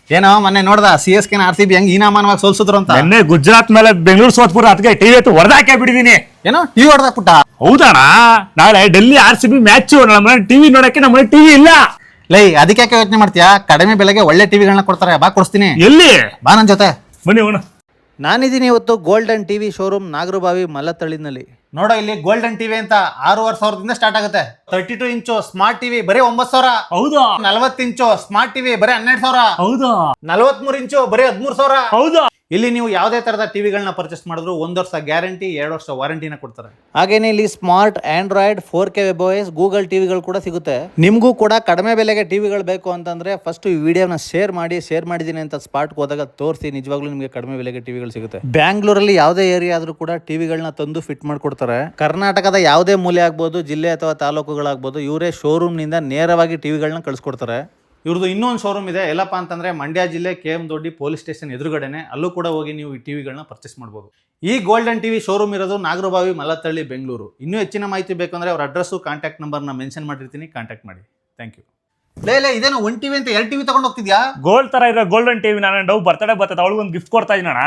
ಏನೋ ಮೊನ್ನೆ ನೋಡ್ದ CSK RCB ಹೆಂಗ್ ಹೀನಾಮಾನವಾಗಿ ಸೋಲ್ಸಿದ್ರು ಅಂತ. ನಿನ್ನೆ ಗುಜರಾತ್ ಮೇಲೆ ಬೆಂಗಳೂರು ಸೋತ್ಪುರ ಅದಕ್ಕೆ ಟಿವಿ ಹೊತ್ತು ಹೊಡೆದಾಕೆ ಬಿಟ್ಟಿದೀನಿ. ಏನೋ ಟಿವಿ ಹೊಡೆದಾಕ್ಬಿಟ್ಟ. ಹೌದಣ್ಣ, ನಾಳೆ ಡೆಲ್ಲಿ RCB ಮ್ಯಾಚ್. ನಮ್ಮ ಟಿವಿ ನೋಡಕ್ಕೆ ನಮ್ಮ ಟಿವಿ ಇಲ್ಲ. ಲೈ ಅದಕ್ಕೆ ಯೋಚನೆ ಮಾಡ್ತೀಯಾ? ಕಡಿಮೆ ಬೆಲೆಗೆ ಒಳ್ಳೆ ಟಿವಿಗಳನ್ನ ಕೊಡ್ತಾರೆ, ಬಾ ಕೊಡಿಸ್ತೀನಿ. ಎಲ್ಲಿ? ಬಾ ನನ್ ಜೊತೆ ಬನ್ನಿ ಹೋಗೋಣ. ನಾನಿದ್ದೀನಿ ಇವತ್ತು ಗೋಲ್ಡನ್ ಟಿವಿ ಶೋರೂಮ್ ನಾಗರಬಾವಿ ಮಲ್ಲತ್ತಳ್ಳಿನಲ್ಲಿ. ನೋಡೋ ಇಲ್ಲಿ ಗೋಲ್ಡನ್ ಟಿವಿ ಅಂತ 6,500 ಸ್ಟಾರ್ಟ್ ಆಗುತ್ತೆ. 32 ಇಂಚು ಸ್ಮಾರ್ಟ್ ಟಿವಿ ಬರೀ 9,000. ಹೌದಾ? 40 ಇಂಚು ಸ್ಮಾರ್ಟ್ ಟಿವಿ ಬರೀ 12,000. ಹೌದಾ? 43 ಇಂಚು ಬರೀ 13,000. ಹೌದಾ? ಇಲ್ಲಿ ನೀವು ಯಾವುದೇ ತರದ ಟಿವಿಗಳನ್ನ ಪರ್ಚೇಸ್ ಮಾಡಿದ್ರು 1 ವರ್ಷ ಗ್ಯಾರಂಟಿ, 2 ವರ್ಷ ವಾರಂಟಿನ ಕೊಡ್ತಾರೆ. ಹಾಗೇನೆ ಇಲ್ಲಿ smart Android 4K WebOS Google ಟಿವಿಗಳು ಕೂಡ ಸಿಗುತ್ತೆ. ನಿಮಗೂ ಕೂಡ ಕಡಿಮೆ ಬೆಲೆಗೆ ಟಿವಿಗಳು ಬೇಕು ಅಂತಂದ್ರೆ ಫಸ್ಟ್ ಈ ವಿಡಿಯೋನ ಶೇರ್ ಮಾಡಿದ್ದೀನಿ ಅಂತ ಸ್ಪಾಟ್ಗೆ ಹೋದಾಗ ತೋರಿಸಿ, ನಿಜವಾಗ್ಲೂ ನಿಮಗೆ ಕಡಿಮೆ ಬೆಲೆಗೆ ಟಿವಿಗಳು ಸಿಗುತ್ತೆ. ಬ್ಯಾಂಗ್ಳೂರಲ್ಲಿ ಯಾವುದೇ ಏರಿಯಾ ಆದ್ರೂ ಕೂಡ ಟಿವಿಗಳನ್ನ ತಂದು ಫಿಟ್ ಮಾಡ್ಕೊಡ್ತಾರೆ. ಕರ್ನಾಟಕದ ಯಾವುದೇ ಮೂಲೆ ಆಗ್ಬೋದು, ಜಿಲ್ಲೆ ಅಥವಾ ತಾಲೂಕುಗಳಾಗ್ಬೋದು, ಇವರೇ ಶೋರೂಮ್ ನಿಂದ ನೇರವಾಗಿ ಟಿವಿಗಳನ್ನ ಕಳಿಸ್ಕೊಡ್ತಾರೆ. ಇವ್ರದ್ದು ಇನ್ನೊಂದು ಶೋರೂಮ್ ಇದೆ. ಎಲ್ಲಪ್ಪ ಅಂತಂದ್ರೆ ಮಂಡ್ಯ ಜಿಲ್ಲೆ KM ದೊಡ್ಡಿ ಪೊಲೀಸ್ ಸ್ಟೇಷನ್ ಎದುರುಗಡೆನೆ. ಅಲ್ಲೂ ಕೂಡ ಹೋಗಿ ನೀವು ಈ ಟಿವಿಗಳನ್ನ ಪರ್ಚೇಸ್ ಮಾಡ್ಬೋದು. ಈ ಗೋಲ್ಡನ್ ಟಿವಿ ಶೋರೂಮ್ ಇರೋದು ನಾಗರಬಾವಿ ಮಲ್ಲತ್ತಳ್ಳಿ ಬೆಂಗಳೂರು. ಇನ್ನೂ ಹೆಚ್ಚಿನ ಮಾಹಿತಿ ಬೇಕು ಅಂದ್ರೆ ಅವ್ರ ಅಡ್ರೆಸ್ಸು ಕಾಂಟ್ಯಾಕ್ಟ್ ನಂಬರ್ನ ಮೆನ್ಷನ್ ಮಾಡಿರ್ತೀನಿ, ಕಾಂಟ್ಯಾಕ್ಟ್ ಮಾಡಿ. Thank you. ಲೇ ಇದೇನು 1 ಟಿವಿ ಅಂತ 2 ಟಿವಿ ತಗೊಂಡು ಹೋಗ್ತಿದ್ಯಾ? ಗೋಲ್ಡ್ ತರ ಇರೋ ಗೋಲ್ಡನ್ ಟಿವಿ ನಾನು ಡವ್ ಬರ್ತಡೆ ಬರ್ತದೆ, ಅವಳಿಗೊಂದು ಗಿಫ್ಟ್ ಕೊಡ್ತಾ ಇದೀನಣ್ಣ.